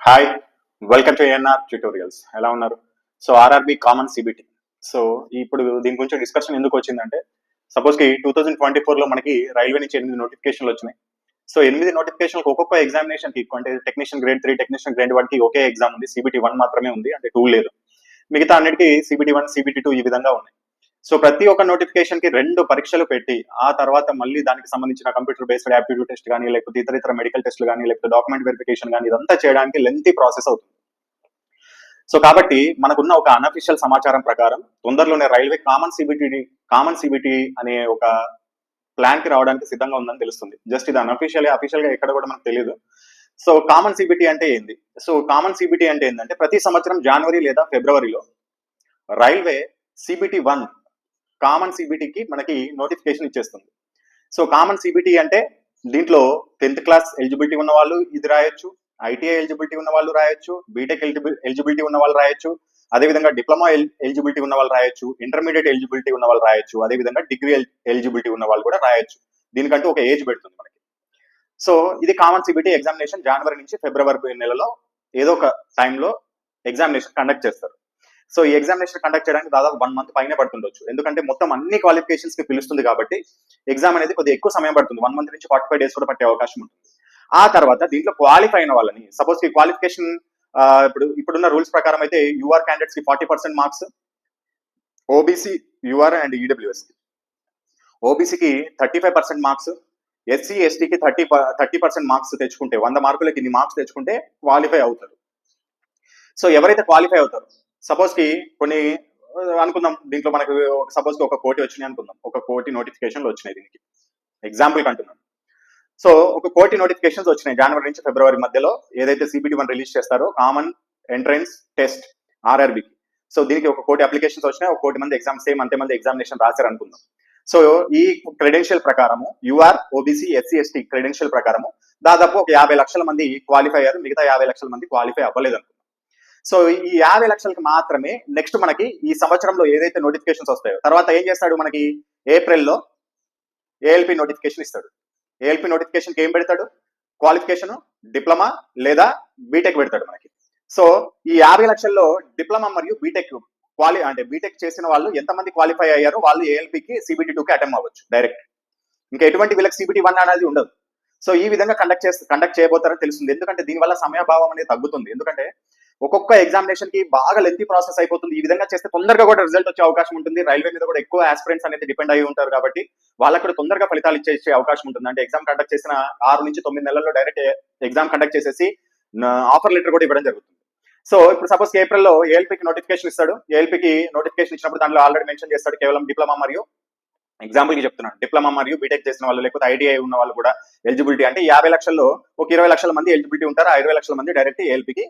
Hi, welcome to ANR tutorials. ఎలా ఉన్నారు? So RRB common CBT. So ఇప్పుడు దీని గురించి డిస్కషన్ ఎందుకు వచ్చిందంటే, సపోజ్కి 2024లో మనకి రైల్వే నుంచి 8 నోటిఫికేషన్లు వచ్చినాయి. సో 8 నోటిఫికేషన్లకు ఒక్కొక్క ఎగ్జామినేషన్కి అంటే టెక్నీషియన్ గ్రేడ్ 3, టెక్నీషియన్ గ్రేడ్ 1కి ఒకే ఎగ్జామ్ ఉంది. సిబిటి 1 మాత్రమే ఉంది, అంటే 2 లేదు. మిగతా అన్నిటికీ సిబిటి 1, సిబిటి 2 ఈ విధంగా ఉన్నాయి. సో ప్రతి ఒక్క నోటిఫికేషన్ కి 2 పరీక్షలు పెట్టి ఆ తర్వాత మళ్ళీ దానికి సంబంధించిన కంప్యూటర్ బేస్డ్ యాప్టిట్యూడ్ టెస్ట్ కానీ, లేకపోతే ఇతర మెడికల్ టెస్ట్లు కానీ, లేకపోతే డాక్యుమెంట్ వెరిఫికేషన్ కానీ, ఇదంతా చేయడానికి లెంతీ ప్రాసెస్ అవుతుంది. సో కాబట్టి మనకున్న ఒక అనఫిషియల్ సమాచారం ప్రకారం తొందరలోనే రైల్వే కామన్ సిబిటి అనే ఒక ప్లాన్ కి రావడానికి సిద్ధంగా ఉందని తెలుస్తుంది. జస్ట్ ఇది అఫీషియల్ గా ఎక్కడ కూడా మనకు తెలియదు. సో కామన్ సిబిటి అంటే ఏంది? సో కామన్ సిబిటి అంటే ఏంటంటే, ప్రతి సంవత్సరం జనవరి లేదా ఫిబ్రవరిలో రైల్వే సిబిటి 1 కామన్ సిబిటికి మనకి నోటిఫికేషన్ ఇచ్చేస్తుంది. సో కామన్ సిబిటి అంటే దీంట్లో 10th క్లాస్ ఎలిజిబిలిటీ ఉన్న వాళ్ళు ఇది రాయొచ్చు, ఐటీఐ ఎలిజిబిలిటీ ఉన్న వాళ్ళు రాయొచ్చు, బీటెక్ ఎలిజిబిలిటీ ఉన్న వాళ్ళు రాయొచ్చు, అదేవిధంగా డిప్లొమా ఎలిజిబిలిటీ ఉన్న వాళ్ళు రాయొచ్చు, ఇంటర్మీడియట్ ఎలిజిబిలిటీ ఉన్న వాళ్ళు రాయొచ్చు, అదేవిధంగా డిగ్రీ ఎలిజిబిలిటీ ఉన్న వాళ్ళు కూడా రాయొచ్చు. దీనికంటూ ఒక ఏజ్ పెడుతుంది మనకి. సో ఇది కామన్ సిబిటి ఎగ్జామినేషన్ జనవరి నుంచి ఫిబ్రవరి నెలలో ఏదో ఒక టైంలో ఎగ్జామినేషన్ కండక్ట్ చేస్తారు. సో ఈ ఎగ్జామినేషన్ కండక్ట్ చేయడానికి దాదాపు 1 మంత్ పైన పడుతుండొచ్చు, ఎందుకంటే మొత్తం అన్ని క్వాలిఫికేషన్స్ కి పిలుస్తుంది కాబట్టి ఎగ్జామ్ అనేది కొద్దిగా ఎక్కువ సమయం పడుతుంది. 1 మంత్ నుంచి 45 డేస్ కూడా పట్టే అవకాశం ఉంటుంది. ఆ తర్వాత దీంట్లో క్వాలిఫై అయిన వాళ్ళని, సపోజ్ ఈ క్వాలిఫికేషన్ ఇప్పుడున్న రూల్స్ ప్రకారం అయితే యూఆర్ క్యాండిడేట్స్ కి 40% marks, OBC, UR and EWS కి, ఓబీసీకి 35% మార్క్స్, ఎస్సీ ఎస్టీకి 30% మార్క్స్ తెచ్చుకుంటే, 100 మార్కులకి ఇన్ని మార్క్స్ తెచ్చుకుంటే క్వాలిఫై అవుతారు. సో ఎవరైతే క్వాలిఫై అవుతారో, సపోజ్ కి కొన్ని అనుకుందాం, దీంట్లో మనకు సపోజ్ కి 1 కోటి వచ్చినాయి అనుకుందాం, 1 కోటి నోటిఫికేషన్లు వచ్చినాయి. దీనికి ఎగ్జాంపుల్ అంటున్నాను. సో 1 కోటి నోటిఫికేషన్స్ వచ్చినాయి జనవరి నుంచి ఫిబ్రవరి మధ్యలో, ఏదైతే సిబిటి 1 రిలీజ్ చేస్తారో కామన్ ఎంట్రన్స్ టెస్ట్ ఆర్ఆర్బికి. సో దీనికి 1 కోటి అప్లికేషన్స్ వచ్చినాయి, 1 కోటి మంది ఎగ్జామ్, సేమ్ అంతే మంది ఎగ్జామినేషన్ రాశారు అనుకుందాం. సో ఈ క్రెడెన్షియల్ ప్రకారము UR, OBC, SC, ST credential ప్రకారము దాదాపు ఒక 50 లక్షల మంది క్వాలిఫై అయ్యారు, మిగతా 50 లక్షల మంది క్వాలిఫై అవ్వలేదు అనుకుందాం. సో ఈ 50 లక్షలకు మాత్రమే నెక్స్ట్ మనకి ఈ సంవత్సరంలో ఏదైతే నోటిఫికేషన్స్ వస్తాయో, తర్వాత ఏం చేస్తాడు, మనకి ఏప్రిల్లో ఏఎల్పి నోటిఫికేషన్ ఇస్తాడు. ఏఎల్పి నోటిఫికేషన్కి ఏం పెడతాడు, క్వాలిఫికేషన్ డిప్లొమా లేదా బీటెక్ పెడతాడు మనకి. సో ఈ 50 లక్షల్లో డిప్లొమా మరియు బీటెక్ బీటెక్ చేసిన వాళ్ళు ఎంతమంది క్వాలిఫై అయ్యారో వాళ్ళు ఏఎల్పికి సిబిటి 2కి అటెంప్ట్ అవ్వచ్చు డైరెక్ట్. ఇంకా ఎటువంటి వీళ్ళకి సిబిటి 1 అనేది ఉండదు. సో ఈ విధంగా కండక్ట్ చేయబోతారని తెలుస్తుంది. ఎందుకంటే దీనివల్ల సమయభావం అనేది తగ్గుతుంది. ఎందుకంటే ఒక్కొక్క ఎగ్జామినేషన్ కి బాగా లెంతీ ప్రాసెస్ అయిపోతుంది. ఈ విధంగా చేస్తే తొందరగా కూడా రిజల్ట్ వచ్చే అవకాశం ఉంటుంది. రైల్వే మీద కూడా ఎక్కువ ఆస్పిరెంట్స్ అనేది డిపెండ్ అయి ఉంటారు కాబట్టి వాళ్ళకి కూడా తొందరగా ఫలితాలు ఇచ్చే అవకాశం ఉంటుంది. అంటే ఎగ్జామ్ కండక్ట్ చేసిన 6 నుంచి 9 నెలల్లో డైరెక్ట్ ఎగ్జామ్ కండక్ట్ చేసేసి ఆఫర్ లెటర్ కూడా ఇవ్వడం జరుగుతుంది. సో ఇప్పుడు సపోజ్ ఏప్రిల్లో ఏఎల్పికి నోటిఫికేషన్ ఇస్తాడు. ఏఎల్పికి నోటిఫికేషన్ ఇచ్చినప్పుడు దాంట్లో ఆల్రెడీ మెన్షన్ చేస్తాడు కేవలం డిప్లొమా మరియు, ఎగ్జాంపుల్ కి చెప్తున్నాను, డిప్లొమా మరియు బీటెక్ చేసిన వాళ్ళు లేకపోతే ఐటీఐ ఉన్న వాళ్ళు కూడా ఎలిజిబిలిటీ, అంటే 50 లక్షల్లో ఒక 20 లక్షల మంది ఎలిజిబిలిటీ ఉంటారు. ఆ 20 లక్షల మంది డైరెక్ట్ ఏఎల్పికి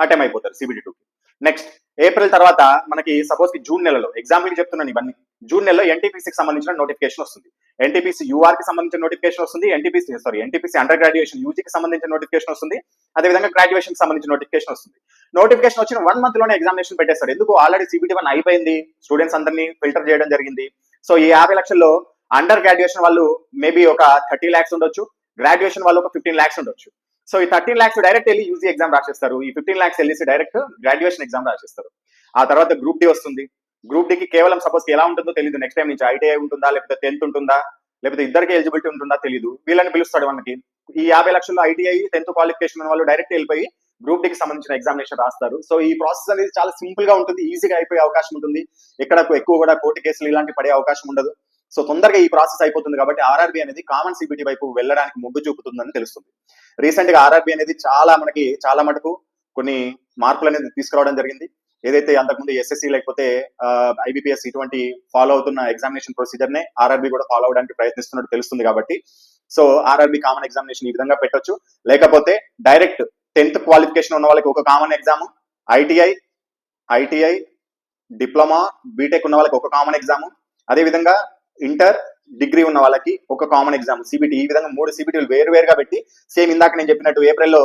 అటెంప్ట్ అయిపోతారు సిబిటి 2కి. నెక్స్ట్ ఏప్రిల్ తర్వాత మనకి సపోజ్ కి జూన్ నెలలో, ఎగ్జాంపుల్ కి చెప్తున్నాను ఇవన్నీ, జూన్ నెలలో ఎన్టీపీసీకి సంబంధించిన నోటిఫికేషన్ వస్తుంది, ఎన్టీపీసీ యూఆర్ కి సంబంధించిన నోటిఫికేషన్ వస్తుంది, ఎన్టీపీసీ అండర్ గ్రాడ్యుయేషన్ యూజీకి సంబంధించిన నోటిఫికేషన్ వస్తుంది, అదేవిధంగా గ్రాడ్యుయేషన్ సంబంధించిన నోటిఫికేషన్ వస్తుంది. నోటిఫికేషన్ వచ్చిన 1 మంత్ లోనే ఎగ్జామినేషన్ పెట్టేస్తారు. ఎందుకు, ఆల్రెడీ సిబిటి 1 అయిపోయింది, స్టూడెంట్స్ అందరినీ ఫిల్టర్ చేయడం జరిగింది. సో ఈ 50 లక్షల్లో అండర్ గ్రాడ్యుయేషన్ వాళ్ళు మేబీ ఒక 30 lakhs ఉండొచ్చు, గ్రాడ్యుయేషన్ వాళ్ళు ఒక 15 lakhs ఉండొచ్చు. సో ఈ 13 lakhs డైరెక్ట్ వెళ్ళి యూజీ ఎగ్జామ్ రాసేస్తారు, ఈ 15 lakhs వెళ్ళేసి డైరెక్ట్ గ్రాడ్యుయేషన్ ఎగ్జామ్ రాసేస్తారు. ఆ తర్వాత గ్రూప్ డి వస్తుంది. గ్రూప్ డికి కేవలం సపోజ్ ఎలా ఉంటుందో తెలియదు, నెక్స్ట్ టైం నుంచి ఐటీఐ ఉంటుందా, లేకపోతే 10th ఉంటుందా, లేకపోతే ఇద్దరికి ఎలిజిబిలిటీ ఉంటుందా తెలియదు. వీళ్ళని పిలుస్తాడు మనకి. ఈ 50 లక్షల్లో ఐటీఐ 10th క్వాలిఫికేషన్ ఉన్న వాళ్ళు డైరెక్ట్ వెళ్ళిపోయి గ్రూప్ డికి సంబంధించిన ఎగ్జామినేషన్ రాస్తారు. సో ఈ ప్రాసెస్ అనేది చాలా సింపుల్ గా ఉంటుంది, ఈజీగా అయిపోయే అవకాశం ఉంటుంది. ఎక్కడ ఎక్కువ కూడా కోర్టు కేసులు ఇలాంటి పడే అవకాశం ఉండదు. సో తొందరగా ఈ ప్రాసెస్ అయిపోతుంది కాబట్టి ఆర్ఆర్బి అనేది కామన్ సిబిటి వైపు వెళ్ళడానికి మొగ్గు చూపుతుందని తెలుస్తుంది. రీసెంట్ గా ఆర్ఆర్బి అనేది చాలా మటుకు కొన్ని మార్పులు అనేది తీసుకురావడం జరిగింది. ఏదైతే అంతకుముందు ఎస్ఎస్సి లేకపోతే ఐబిపిఎస్ ఇటువంటి ఫాలో అవుతున్న ఎగ్జామినేషన్ ప్రొసీజర్ నే ఆర్ఆర్బి కూడా ఫాలో అవడానికి ప్రయత్నిస్తున్నట్టు తెలుస్తుంది. కాబట్టి సో ఆర్ఆర్బి కామన్ ఎగ్జామినేషన్ ఈ విధంగా పెట్టొచ్చు. లేకపోతే డైరెక్ట్ 10th క్వాలిఫికేషన్ ఉన్న వాళ్ళకి ఒక common exam, ITI diploma BTech ఉన్న వాళ్ళకి ఒక కామన్ ఎగ్జామ్, అదేవిధంగా ఇంటర్ డిగ్రీ ఉన్న వాళ్ళకి ఒక కామన్ ఎగ్జామ్ సిబిటి. ఈ విధంగా 3 సిబిటీలు వేరుగా పెట్టి, సేమ్ ఇందాక నేను చెప్పినట్టు ఏప్రిల్లో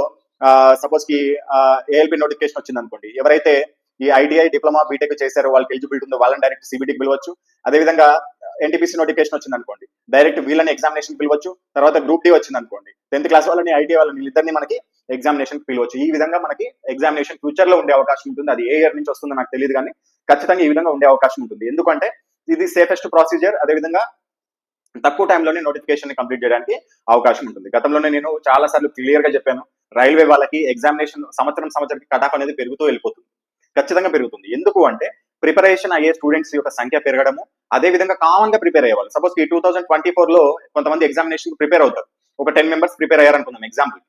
సపోజ్ కి ఏఎల్పి నోటిఫికేషన్ వచ్చింది అనుకోండి, ఎవరైతే ఈ ఐటీఐ డిప్లొమా బీటెక్ చేశారో వాళ్ళకి ఎలిజిబిలిటీ ఉందో వాళ్ళని డైరెక్ట్ సిబిటికి పిలవచ్చు. అదేవిధంగా ఎన్టీపీసీ నోటిఫికేషన్ వచ్చింది అనుకోండి, డైరెక్ట్ వీళ్ళని ఎగ్జామినేషన్ పిలవచ్చు. తర్వాత గ్రూప్ డి వచ్చింది అనుకోండి, 10th క్లాస్ వాళ్ళని ఐటీఐ వాళ్ళని ఇద్దరిని మనకి ఎగ్జామినేషన్ పిలవచ్చు. ఈ విధంగా మనకి ఎగ్జామినేషన్ ఫ్యూచర్ లో ఉండే అవకాశం ఉంటుంది. అది ఏ ఇయర్ నుంచి వస్తుందో నాకు తెలియదు, కానీ ఖచ్చితంగా ఈ విధంగా ఉండే అవకాశం ఉంటుంది. ఎందుకంటే ఇది సేఫెస్ట్ ప్రొసీజర్, అదేవిధంగా తక్కువ టైంలోనే నోటిఫికేషన్ కంప్లీట్ చేయడానికి అవకాశం ఉంటుంది. గతంలోనే నేను చాలా సార్లు క్లియర్ గా చెప్పాను, రైల్వే వాళ్ళకి ఎగ్జామినేషన్ సంవత్సరం కట్ ఆఫ్ అనేది పెరుగుతూ వెళ్ళిపోతుంది, ఖచ్చితంగా పెరుగుతుంది. ఎందుకు అంటే ప్రిపరేషన్ అయ్యే స్టూడెంట్స్ యొక్క సంఖ్య పెరగడము, అదే విధంగా కామన్ గా ప్రిపేర్ అయ్యేవాళ్ళు. సపోజ్ ఈ 2024 కొంతమంది ఎగ్జామినేషన్ ప్రిపేర్ అవుతారు, ఒక 10 మెంబర్స్ ప్రిపేర్ అయ్యారు అనుకుందాం ఎగ్జాంపుల్.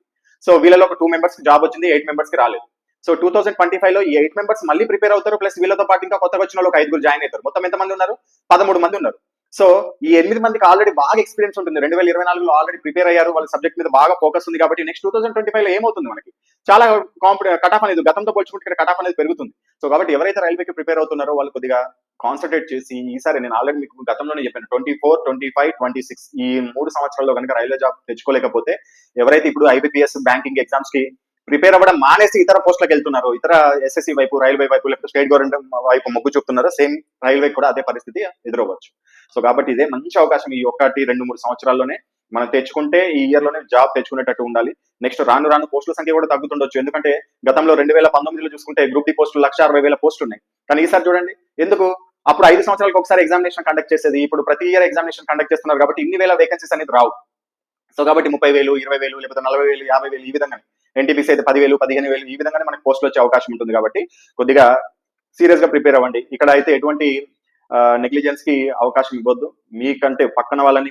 సో వీళ్ళలో ఒక 2 మెంబర్స్ జాబ్ వచ్చింది, 8 మెంబర్స్ కి రాలేదు. సో 2025 లో ఈ 8 మెంబర్స్ మళ్ళీ ప్రిపేర్ అవుతారు, ప్లస్ వీళ్ళతో పాటు ఇంకా కొత్తగా వచ్చిన వాళ్ళు ఒక 5 జాయిన్ అవుతారు. మొత్తం ఎంతమంది ఉన్నారు? 13 మంది ఉన్నారు. సో ఈ 8 మందికి ఆల్రెడీ బాగా ఎక్స్పీరియన్స్ ఉంటుంది, 2024లో ఆల్రెడీ ప్రిపేర్ అయ్యారు, వాళ్ళ సబ్జెక్ట్ మీద బాగా ఫోకస్ ఉంది. కాబట్టి నెక్స్ట్ 2025 లో ఏమవుతుంది, మనకి చాలా కట్ ఆఫ్ అనేది గతంతో పోల్చుకుంటే ఇక్కడ కట్ ఆఫ్ అనేది పెరుగుతుంది. సో కాబట్టి ఎవరైతే రైల్వేకి ప్రిపేర్ అవుతున్నారో వాళ్ళు కొద్దిగా కాన్సన్ట్రేట్ చేసి, ఈసారి నేను ఆల్రెడీ మీకు గతంలోనే చెప్పాను, 24, 25, 26 ఈ 3 సంవత్సరాల్లో కనుక రైల్వే జాబ్ తెచ్చుకోలేకపోతే, ఎవరైతే ఇప్పుడు ఐబీపీఎస్ బ్యాంకింగ్ ఎగ్జామ్స్ కి ప్రిపేర్ అవ్వడం మానేసి ఇతర పోస్టులకు వెళ్తున్నారు, ఇతర ఎస్ఎస్సి వైపు, రైల్వే వైపు, లేకపోతే స్టేట్ గవర్నమెంట్ వైపు మొగ్గు చూపుతున్నారో, సేమ్ రైల్వే కూడా అదే పరిస్థితి ఎదురవ్వచ్చు. సో కాబట్టి ఇదే మంచి అవకాశం, ఈ 1, 2, 3 సంవత్సరాల్లోనే మనం తెచ్చుకుంటే ఈ ఇయర్ లోనే జాబ్ తెచ్చుకునేటట్టు ఉండాలి. నెక్స్ట్ రాను పోస్టుల సంఖ్య కూడా తగ్గుతుండొచ్చు, ఎందుకంటే గతంలో 2019లో చూసుకుంటే గ్రూప్ డి పోస్టులు 1,60,000 పోస్టులు ఉన్నాయి. కానీ ఈసారి చూడండి, ఎందుకు అప్పుడు 5 సంవత్సరాలకు ఒకసారి ఎగ్జామినేషన్ కండక్ట్ చేసేది, ఇప్పుడు ప్రతి ఇయర్ ఎగ్జామినేషన్ కండక్ట్ చేస్తున్నారు. కాబట్టి ఇన్ని వేల వేకెన్సీస్ అనేది రావు. సో కాబట్టి 30,000, 20,000, లేకపోతే 40,000, 50,000 ఈ విధంగా, ఎన్టీపీసీ అయితే 10,000, 15,000 ఈ విధంగానే మనకి పోస్టులు వచ్చే అవకాశం ఉంటుంది. కాబట్టి కొద్దిగా సీరియస్ గా ప్రిపేర్ అవ్వండి. ఇక్కడ అయితే ఎటువంటి నెగ్లిజెన్స్ కి అవకాశం ఇవ్వద్దు. మీకంటే పక్కన వాళ్ళని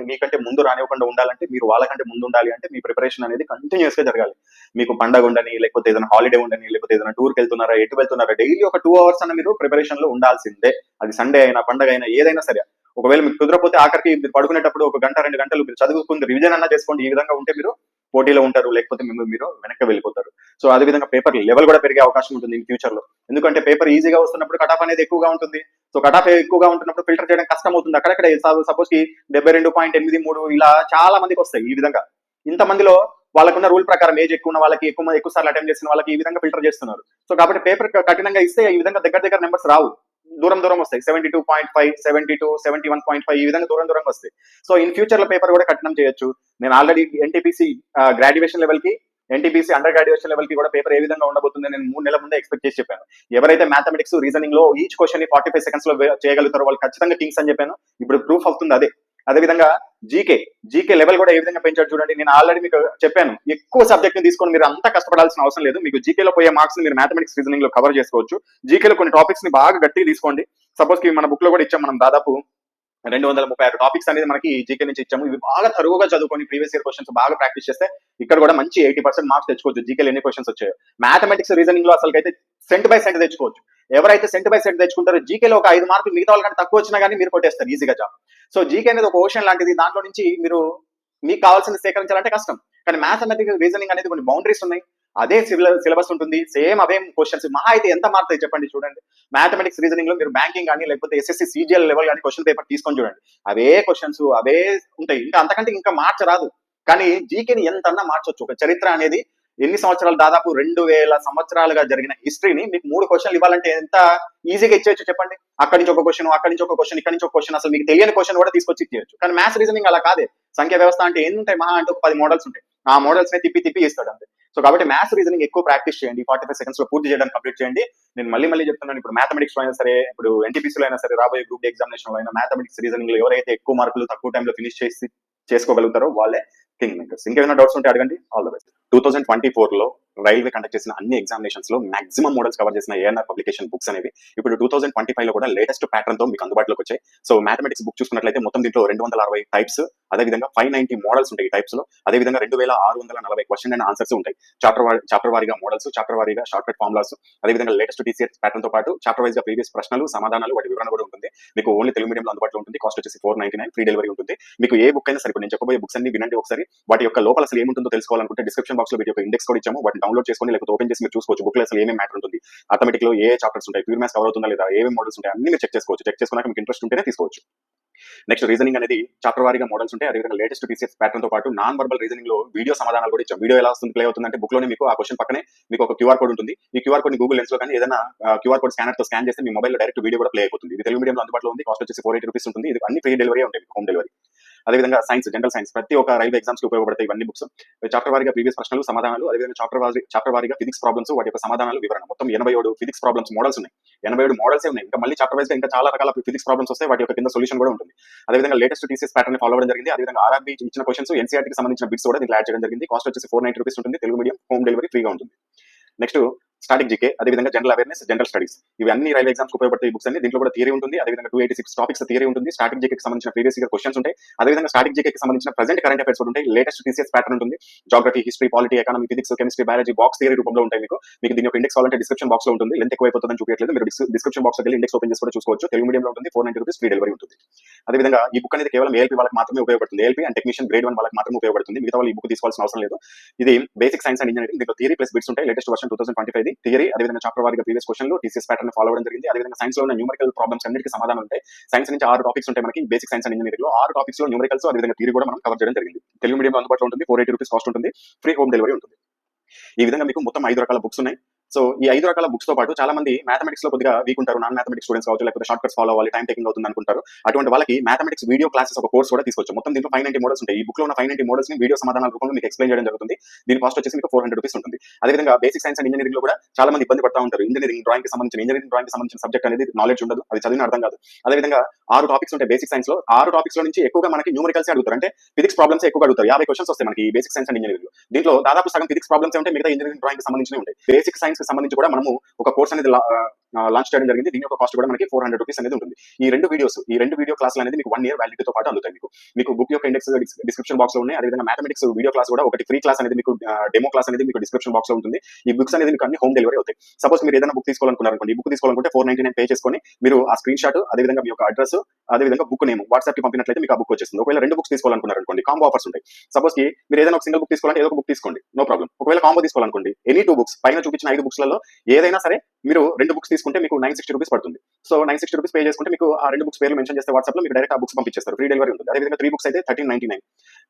మీకంటే ముందు రానివ్వకుండా ఉండాలంటే, మీరు వాళ్ళకంటే ముందు ఉండాలి అంటే మీ ప్రిపరేషన్ అనేది కంటిన్యూస్ గా జరగాలి. మీకు పండగ ఉండని, లేకపోతే ఏదైనా హాలిడే ఉండని, లేకపోతే ఏదైనా టూర్కి వెళ్తున్నారా, ఎటు వెళ్తున్నారా, డైలీ ఒక 2 hours అన్న మీరు ప్రిపరేషన్ లో ఉండాల్సిందే. అది సండే అయినా, పండగ అయినా, ఏదైనా సరే. ఒకవేళ మీకు కుదరకపోతే ఆఖరికి మీరు పడుకునేటప్పుడు 1 గంట 2 గంటలు మీరు చదువుకుని రివిజన్ అన్నా చేసుకోండి. ఈ విధంగా ఉంటే మీరు పోటీలో ఉంటారు, లేకపోతే మీరు వెనక్కి వెళ్ళిపోతారు. సో అదే విధంగా పేపర్ లెవెల్ కూడా పెరిగే అవకాశం ఉంటుంది ఇన్ ఫ్యూచర్ లో, ఎందుకంటే పేపర్ ఈజీగా వస్తున్నప్పుడు కట్ ఆఫ్ అనేది ఎక్కువగా ఉంటుంది. సో కట్ ఆఫ్ ఎక్కువగా ఉంటున్నప్పుడు ఫిల్టర్ చేయడం కష్టం అవుతుంది. అక్కడక్కడ సపోజ్ కి 72.83 ఇలా చాలా మందికి వస్తాయి. ఈ విధంగా ఇంతమందిలో వాళ్ళకున్న రూల్ ప్రకారం ఏజ్ ఎక్కువ ఉన్న వాళ్ళకి, ఎక్కువ సార్లు అటెంప్ట్ చేసిన వాళ్ళకి ఈ విధంగా ఫిల్టర్ చేస్తున్నారు. సో కాబట్టి పేపర్ కఠినంగా ఇస్తే ఈ విధంగా దగ్గర నెంబర్స్ రావు, దూరం వస్తాయి. 72.5, 72, 71.5 ఈ విధంగా దూరం వస్తాయి. సో ఇన్ ఫ్యూచర్ లో పేపర్ కూడా కఠినం చేయొచ్చు. నేను ఆల్రెడీ ఎన్టీపీసీ గ్రాడ్యుయేషన్ లెవెల్ కి, ఎన్టీపీసీ అండర్ గ్రాడ్యుయేషన్ లెవెల్ కి కూడా పేపర్ ఏ విధంగా ఉండబోతుంది నేను 3 నెలల ముందే ఎక్స్పెక్ట్ చేసి చెప్పాను. ఎవరైతే మ్యాథమెటిక్స్, రీజనింగ్ లో ఈచ్ క్వశ్చన్ 45 seconds లో చేయగలుగుతారో వాళ్ళు ఖచ్చితంగా కింగ్స్ అని చెప్పాను. ఇప్పుడు ప్రూఫ్ అవుతుంది అదే విధంగా జీకే లెవెల్ కూడా ఏ విధంగా పెంచాడు చూడండి. నేను ఆల్రెడీ మీకు చెప్పాను, ఎక్కువ సబ్జెక్ట్ ని తీసుకొని మీరు అంతా కష్టపడాల్సిన అవసరం లేదు. మీకు జీకేలో పోయే మార్క్స్ మీరు మ్యాథమెటిక్స్, రీజనింగ్ లో కవర్ చేసుకోవచ్చు. జీకేలో కొన్ని టాపిక్స్ ని బాగా గట్టిగా తీసుకోండి. సపోజ్ కి మన బుక్ లో కూడా ఇచ్చాం, మనం దాదాపు 236 టాపిక్స్ అనేది మనకి జీకే నుంచి ఇచ్చాము. ఇవి బాగా తరువుగా చదువుకొని ప్రీవియస్ ఇయర్ క్వశ్చన్స్ బాగా ప్రాక్టీస్ చేస్తే ఇక్కడ కూడా మంచి 80% మార్క్స్ తెచ్చుకోవచ్చు. జీకేలో ఎన్ని క్వశ్చన్స్ వచ్చాయో. మ్యాథమెటిక్స్, రీజనింగ్ లో అసలుకైతే సెంట్ బై సెంట్ తెచ్చుకోవచ్చు. ఎవరైతే సెంట్ బై సెంట్ తెచ్చుకుంటారో జీకేలో ఒక 5 మార్కులు మిగతా వాళ్ళకంటే తక్కువ వచ్చినా కానీ మీరు కొట్టేస్తారు ఈజీగా జాబ్. సో జీకే అనేది ఒక ఓషన్ లాంటిది, దాంట్లో నుంచి మీకు కావాల్సింది సేకరించాలంటే కష్టం. కానీ మ్యాథమెటిక్స్, రీజనింగ్ అనేది కొన్ని బౌండరీస్ ఉన్నాయి. అదే సిలబస్ ఉంటుంది, సేమ్ అవే క్వశ్చన్స్. మహా అయితే ఎంత మారుతాయి చెప్పండి చూడండి. మ్యాథమెటిక్స్, రీజనింగ్ లో మీరు బ్యాంకింగ్ కానీ, లేకపోతే ఎస్ఎస్సి సిజిఎల్ లెవెల్ కానీ క్వశ్చన్ పేపర్ తీసుకొని చూడండి, అవే క్వశ్చన్స్ అవే ఉంటాయి. ఇంకా అంతకంటే ఇంకా మార్చరాదు. కానీ జీకేని ఎంతన్నా మార్చొచ్చు. ఒక చరిత్ర అనేది ఎన్ని సంవత్సరాలు, దాదాపు 2000 సంవత్సరాలుగా జరిగిన హిస్టరీని మీకు 3 క్వశ్చన్లు ఇవ్వాలంటే ఎంత ఈజీగా ఇచ్చేయచ్చు చెప్పండి. అక్కడి నుంచి ఒక క్వశ్చన్, అక్కడి నుంచి ఒక క్వశ్చన్, ఇక్కడి నుంచి ఒక క్వశ్చన్, అసలు మీకు తెలియని క్వశ్చన్ కూడా తీసుకొచ్చి ఇచ్చేయచ్చు. కానీ మ్యాథ్స్, రీజనింగ్ అలా కాదే. సంఖ్య వ్యవస్థ అంటే ఏంటంటాయి, మహా అంటే ఒక 10 మోడల్స్ ఉంటాయి. ఆ మోడల్స్ ని తిప్పి ఇస్తాడు అంతే. సో కాబట్టి మ్యాథ్స్, రీజనింగ్ ఎక్కువ ప్రాక్టీస్ చేయండి. 45 seconds లో పూర్తి చేయడానికి కంప్లీట్ చేయండి. నేను మళ్ళీ చెప్తున్నాను, ఇప్పుడు మ్యాథమెటిక్స్ లో అయినా సరే, ఇప్పుడు ఎన్టీపీసీలో అయినా సరే, రాబోయే గ్రూప్ డి ఎగ్జామినేషన్ లో అయినా మ్యాథమెటిక్స్, రీజనింగ్ లో ఎవరైతే ఎక్కువ మార్కులు తక్కువ టైంలో ఫినిష్ చేసుకోగలుగుతారో వాళ్ళే కింగ్ మేకర్స్. ఇంకేమైనా డౌట్స్ ఉంటే అడగండి. All the best. 2024లో రైల్వే కండక్ట్ చేసిన అన్ని ఎగ్జామినేషన్స్ లో మాక్సిమం మోడల్స్ కవర్ చేసిన ఏఎన్ఆర్ పబ్లికేషన్ బుక్స్ అనేవి ఇప్పుడు 2025 లో కూడా లేటెస్ట్ ప్యాటర్న్ తో మీకు అందుబాటులోకి వచ్చాయి. సో మ్యాథమెటిక్స్ బుక్ చూసుకున్నట్లయితే మొత్తం దీంట్లో 260 టైప్స్, అదేవిధంగా 590 మోడల్స్ ఉంటాయి ఈ టైప్స్ లో. అదేవిధంగా 2640 క్వశ్చన్ అండ్ ఆన్సర్స్ ఉంటాయి. చాప్టర్ వారీగా మోడల్స్, చాప్టర్ వారీగా షార్ట్ కట్ ఫార్ములాస్, అదేవిధంగా లేటెస్ట్ టీసీఎస్ ప్యాటర్న్ తో పాటు చాప్టర్ వైజ్ గా ప్రీవియస్ ప్రశ్నలు, సమాధానాలు, వాటి వివరణ కూడా ఉంటుంది. మీకు ఓన్లీ తెలుగు మీడియంలో అందుబాటులో ఉంటుంది. కాస్ట్ వచ్చేసి 499, ఫ్రీ డెలివరీ ఉంటుంది. మీకు ఏ బుక్ అయినా సరే, నేను చెప్పబోయే బుక్స్ అన్ని వినండి ఒకసారి. వాటి యొక్క లోపల అసలు ఏముంటుందో తెలుసుకోవాలనుకుంటే డిస్క్రిప్షన్ బాక్స్ లో వీటి యొక్క ఇండెక్స్ కూడా ఇచ్చాము. వాటిని డౌన్లోడ్ చేసుకొని లేకపోతే ఓపెన్ చేసి మీరు చూసుకోవచ్చు. బుక్ లో అసలు ఏమేమి మ్యాటర్ ఉంటుంది, అథమెటిక్ లో ఏ చాప్టర్స్ ఉంటాయి, ప్యూర్ మ్యాథ్స్ కవర్ అవుతుందా లేదా, ఏమేమి మోడల్స్ ఉంటాయి అన్ని మీరు చెక్ చేసుకోవచ్చు. చెక్ చేసుకున్నాక మీకు ఇంట్రెస్ట్ ఉంటేనే తీసుకోవచ్చు. నెక్స్ట్ రీజనింగ్ అనేది చాప్టర్ వారీగా మోడల్స్ ఉంటాయి. అదేవిధంగా లేటెస్ట్ టీసీఎస్ ప్యాటర్న్ తో పాటు నాన్ వర్బల్ రీజనింగ్ లో వీడియో సమాధానాలు కూడా ఇచ్చాం. వీడియో ఎలా వస్తుంది, ప్లే అవుతుందంటే బుక్ లోనే మీకు ఆ క్వశ్చన్ పక్కనే మీకు ఒక క్యూఆర్ కోడ్ ఉంటుంది. ఈ క్యూఆర్ కోడ్ ని గూగుల్ లెన్స్ లో కానీ ఏదైనా క్యూఆర్ కోడ్ స్కానర్ తో స్కాన్ చేస్తే మీ మొబైల్ లో డైరెక్ట్ వీడియో కూడా ప్లే అయిపోతుంది. ఇది తెలుగు మీడియంలో అందుబాటులో ఉంది. కాస్ట్ వచ్చేసి 480 రూపీస్ ఉంటుంది. ఇది అన్ని ఫ్రీ డెలివరీ ఉంటాయి, హోమ్ డెలివరీ. అదేవిధంగా సైన్స్, జనరల్ సైన్స్ ప్రతి ఒక్క రైల్వే ఎగ్జామ్స్ కి ఉపయోగపడతాయి ఇవన్నీ బుక్స్. చాప్టర్ వారీగా ప్రీవియస్ ప్రశ్నలు, సమాధానాలు, అదేవిధంగా చాప్టర్ వారీగా ఫిజిక్స్ ప్రాబ్లమ్స్, వాటి యొక్క సమాధానాలు, వివరణ. మొత్తం 87 ఫిజిక్స్ ప్రాబ్లమ్స్ మోడల్స్ ఉన్నాయి. 87 మోడల్సే ఉన్నాయి. ఇంకా మళ్ళీ చాప్టర్ వైస్ గా ఇంకా చాలా రకాల ఫిజిక్స్ ప్రాబ్లమ్స్ వస్తాయి. వాటి యొక్క కింద సొల్యూషన్ కూడా ఉంటుంది. అదేవిధంగా లేటెస్ట్ టీసీఎస్ ప్యాటర్న్ ఫాలో అవ్వడం జరిగింది. అదేవిధంగా ఆర్ఆర్బీ ఇచ్చిన క్వశ్చన్స్, ఎన్సీఆర్టీకి సంబంధించిన బిట్స్ కూడా దీంట్లో యాడ్ చేయడం జరిగింది. కాస్ట్ వచ్చేసి 490 రూపీస్ ఉంటుంది. తెలుగు మీడియం, హోమ్ డెలివరీ ఫ్రీగా ఉంటుంది. నెక్స్ట్ స్టాటిక్ జీకే, అదేవిధంగా జనరల్ అవేర్నెస్, జనరల్ స్టడీస్. ఇవి అన్ని రైల్వే ఎగ్జామ్స్ ఉపయోగపడతాయి బుక్స్ అన్ని. దీంట్లో కూడా థియరీ ఉంటుంది. అదేవిధంగా 286 టాపిక్స్ థియరీ ఉంటుంది. స్టాటిక్ జీకేకి సంబంధించిన ప్రీవియస్ ఇయర్ క్వశ్చన్స్ ఉంటాయి. అదేవిధంగా స్టాటిక్ జీకేకి సంబంధించిన ప్రెజెంట్ కరెంట్ అఫైర్స్ ఉంటాయి. లేటెస్ట్ టీసీఎస్ ప్యాటర్న్ ఉంటుంది. Geography, history, polity, economy, physics, chemistry, biology box theory రూపంలో ఉంటాయి. మీకు దీని యొక్క ఇండెక్స్ కావాలంటే డిస్క్రిప్షన్ బాక్స్ లో ఉంటుంది. లెంత్ ఎక్కువైపోతుందని చూపించలేదు. మీరు డిస్క్రిప్షన్ బాక్స్ వెళ్ళి ఇండెక్స్ ఓపెన్ చేసి కూడా చూసుకోవచ్చు. తెలుగు మీడియంలో ఉంటుంది. 490 రూపీస్ ఫ్రీ డెలివరీ ఉంటుంది. అదేవిధంగా ఈ బుక్ అనేది కేవలం ఏఎల్పీ వాళ్ళకి మాత్రమే ఉపయోగపడుతుంది. ఏఎల్పీ అండ్ టెక్నీషియన్ గ్రేడ్ 1 వాళ్ళకి మాత్రమే ఉపయోగపడుతుంది. మిగతా వాళ్ళు ఈ బుక్ తీసుకోవాల్సిన అవసరం లేదు. ఇది బేసిక్ సైన్స్ అండ్ ఇంజనీరింగ్. దీంట్లో థియరీ ప్లస్ బిట్స్ ఉంటాయి. లేటెస్ట్ వర్షన్ 2025 థియరీ, అదేవిధంగా చాప్టర్ వారీగా ప్రీవియస్ క్వశ్చన్లు, టీసీఎస్ ప్యాటర్న్ ఫాలో అవ్వడం జరిగింది. అదేవిధంగా సైన్స్ లో ఉన్న న్యూమరికల్ ప్రాబ్లమ్స్ అన్నిటికీ సమాధానం ఉంటాయి. సైన్స్ నుంచి 6 టాపిక్స్ ఉంటాయి మనకి బేసిక్ సైన్స్ అండ్ ఇంజనీరింగ్ లో. 6 టాపిక్స్ లో న్యూమరికల్స్, అదేవిధంగా థియరీ కూడా మనం కవర్ చేయడం జరిగింది. తెలుగు మీడియం అందుబాటులో ఉంటుంది. 480 రూపీస్ కాస్ట్ ఉంటుంది. ఫ్రీ హోమ్ డెలివరీ ఉంటుంది. ఈ విధంగా మీకు మొత్తం 5 రకాల బుక్స్ ఉన్నాయి. సో ఈ 5 రకాల బుక్స్ తో పాటు చాలా మంది మ్యాథమెటిక్స్ లో కొద్దిగా వీక్ ఉంటారు. నాన్ మ్యాథమెటిక్స్ స్టూడెంట్స్ కావచ్చు, లేకపోతే షార్ట్ కట్స్ ఫాలో అవ్వాలి, టైం టేకింగ్ అవుతుంది అనుకుంటారు. అటువంటి వాళ్ళకి మ్యాథమెటిక్స్ వీడియో క్లాసెస్ ఒక కోర్స్ కూడా తీసుకోవచ్చు. మొత్తం దీంట్లో 590 మోడల్స్ ఉంటాయి. ఈ బుక్ లో ఉన్న 590 మోడల్స్ ని వీడియో సమాధానాల రూపంలో మీకు ఎక్స్ప్లెయిన్ చేయడం జరుగుతుంది. దీని కాస్ట్ వచ్చేసి మీకు 400 రూపీస్ ఉంటుంది. అదేవిధంగా బేసిక్ సైన్స్ అండ్ ఇంజనీరింగ్ లో కూడా చాలా మంది ఇబ్బంది పడతా ఉంటారు. ఇంజనీరింగ్ డ్రాయింగ్ కి సంబంధించిన సబ్జెక్ట్ అనేది నాలెడ్జ్ ఉండదు, అది చదివిన అర్థం కాదు. అదేవిధంగా 6 టాపిక్స్ ఉంటాయి బేసిక్ సైన్స్ లో. 6 టాపిక్స్ లో నుంచి ఎక్కువగా మనకి న్యూమరికల్స్ అడుగుతారు. అంటే ఫిజిక్స్ ప్రాబ్లమ్స్ ఎక్కువగా అడుగుతారు. 50 క్వశ్చన్స్ వస్తాయి మనకి బేసిక్ సైన్స్ అండ్ ఇంజనీరింగ్ లో. దీంట్లో దాదాపు సగం ఫిజిక్స్ ప్రాబ్లమ్స్ ఉంటాయి. మిగతా ఇంజనీరింగ్ డ్రాయింగ్ కి సంబంధించినవి ఉంటాయి. బేసిక్ సైన్స్ కి సంబంధించి కూడా మనము ఒక కోర్స్ అనేది లాంచ్ చేయడం జరిగింది. దీని యొక్క కాస్ట్ కూడా మనకి 400 రూపీస్ అనేది ఉంటుంది. ఈ రెండు వీడియో క్లాసులు అనేది మీకు 1 year వ్యాలిడిటీతో పాటు అందుతాయి. మీకు బుక్ యొక్క ఇండెక్స్ డిస్క్రిప్షన్ బాక్స్ లో ఉన్నాయి. అదేవిధంగా మ్యాథమెటిక్స్ వీడియో క్లాస్ కూడా ఒకటి ఫ్రీ క్లాస్ అనేది మీకు డెమో క్లాస్ అనేది మీకు డిస్క్రిప్షన్ బాక్స్ లో ఉంటుంది. ఈ బుక్స్ అనేది మీకు అన్ని హోమ్ డెలివరీ అవుతాయి. సపోజ్ మీరు ఏదైనా బుక్ తీసుకోవాలనుకున్నారనుకోండి, ఈ బుక్ తీసుకోవాలనుకుంటే 499 పే చేసుకొని మీరు ఆ స్క్రీన్ షాట్, అదేవిధంగా మీ యొక్క అడ్రస్, అదేవిధంగా బుక్ నేమ్ వాట్సాప్ కి పంపినట్లయితే మీకు ఆ బుక్ వచ్చేస్తుంది. ఒకవేళ 2 బుక్స్ తీసుకోవాలనుకున్నారనుకోండి, కాంబో ఆఫర్స్ ఉంటాయి. సపోజ్ కి మీరు ఏదైనా ఒక సింగిల్ బుక్ తీసుకోవాలంటే ఏదో ఒక బుక్ తీసుకోండి, నో ప్రాబ్లం. ఒకవేళ కాంబో తీసుకోవాలనుకోండి, ఎనీ 2 బుక్స్ పైన చూపించిన 5 బుక్స్లలో ఏదైనా సరే మీరు 2 బుక్స్ తీసుకుంటే మీకు 960 రూపీస్ పడుతుంది. సో 960 రూపీస్ పే చేసుకుంటే మీకు ఆ 2 బుక్స్ పేర్లు మెన్షన్ చేస్తే వాట్సాప్ లో మీకు డైరెక్ట్ ఆ బుక్స్ పంపించేస్తారు. ఫ్రీ డెలివరీ ఉంటుంది. అదేవిధంగా 3 బుక్స్ అయితే 1399,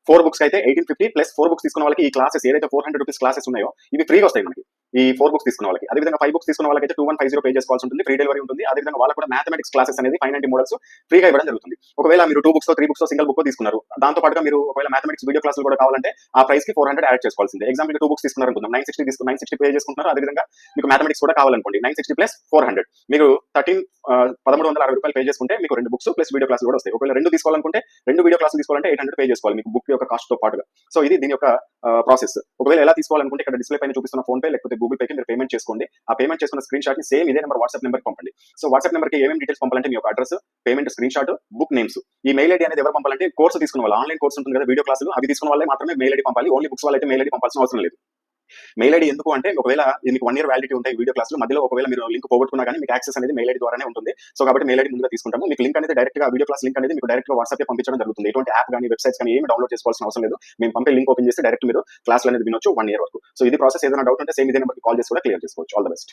4 బుక్స్ అయితే 1850 ప్లస్ 4 బుక్స్ తీసుకున్న వాళ్ళకి ఈ క్లాసెస్ ఏదైతే 400 రూపీస్ క్లాసెస్ ఉన్నాయో ఇవి ఫ్రీగా వస్తాయి మనకి. ఈ 4 బుక్స్ తీసుకున్న వాళ్ళకి. అదేవిధంగా 5 బుక్స్ తీసుకున్న వాళ్ళకి అయితే 2150 పే చేసుకోవాల్సి ఉంటుంది. ఫ్రీ డెలివరీ ఉంటుంది. అదేవిధంగా వాళ్ళకి కూడా మ్యాథమెటిక్స్ క్లాసెస్ అనేది 590 మోడల్స్ ఫ్రీగా ఇవ్వడం జరుగుతుంది. ఒకవేళ మీరు 2 బుక్స్ 3 బుక్స్ సింగిల్ బుక్ తీసుకున్నారు, దాంతో పాటుగా మీరు ఒకవేళ మ్యాథమెటిక్స్ వీడియో క్లాసులు కూడా కావాలంటే ఆ ప్రైస్ కి 400 యాడ్ చేసుకోవాల్సిందే. ఎగ్జాంపుల్ 2 బుక్స్ తీసుకున్నారు అనుకుందాం, 960 పే చేసుకుంటున్నారు. అదేవిధంగా మీకు మ్యాథమెటిక్స్ కూడా కావాలనుకోండి, 960 ప్లస్ 400 మీరు 1360 రూపాయలు పే చేసుకుంటే మీకు 2 బుక్స్ ప్లస్ వీడియో క్లాసులు కూడా వస్తాయి. ఒకవేళ 2 తీసుకోవాలనుకుంటే 2 వీడియో క్లాసులు తీసుకోవాలంటే 800 పే చేసుకోవాలి మీకు బుక్ యొక్క కాస్ట్ తో పాటుగా. సో ఇది దీని యొక్క ప్రాసెస్. ఒకవేళ ఎలా తీసుకోవాలనుకుంటే ఇక్కడ డిస్ప్లే పైన చూపిస్తున్న ఫోన్ పే లేకపోతే గూగుల్ పే కి మీరు పేమెంట్ చేసుకోండి. ఆ పేమెంట్ చేసుకున్న స్క్రీన్ షాట్ ని సేమ్ ఇదే నెంబర్ వాట్సాప్ నెంబర్ పంపండి. సో వాట్సాప్ నెంబర్ కి ఏమేమి డీటెయిల్స్ పంపాలంటే మీ యొక్క address, payment screen shot, book names. ఈ మెయిల్ ఐడి అనేది ఎవరు పంపాలంటే కోర్సు తీసుకున్న వాళ్ళు, ఆన్లైన్ కోర్స్ ఉంటుంది కదా వీడియో క్లాసులు, అవి తీసుకున్న వాళ్ళే మాత్రమే మెయిల్ ఐడి పంపాలి. ఓన్లీ బుక్స్ వాళ్ళైతే మెయిల్ ఐడి పంపాల్సిన అవసరం లేదు. మెయిల్ ఐడి ఎందుకు అంటే ఒకవేళ మీకు 1 year వ్యాలిడిటీ ఉంటాయి వీడియో క్లాసులు, మధ్యలో ఒకవేళ మీరు లింక్ పోగొట్టుకున్నా కానీ మీకు యాక్సెస్ అనేది మెయిల్ ఐడి ద్వారానే ఉంటుంది. సో కాబట్టి మెయిల్ ఐడి ముందుగా తీసుకుంటాము. మీకు లింక్ అనేది డైరెక్ట్ గా వీడియో క్లాస్ లింక్ అనేది మీకు డైరెక్ట్ గా వాట్సాప్ పంపించడం జరుగుతుంది. ఎటువంటి యాప్ కానీ వెబ్సైట్స్ కానీ ఏమి డౌన్లోడ్ చేసుకోవాల్సిన అవసరం లేదు. మేము పంపే లింక్ ఓపెన్ చేసి డైరెక్ట్ మీరు క్లాసులు అనేది వినొచ్చు 1 year వరకు. సో ఇది ప్రాసెస్. ఏదైనా డౌట్ ఉంటే సేమ్ ఇదే నెంబర్కి కాల్ చేసి కూడా క్లియర్ చేసుకోవచ్చు. All the best.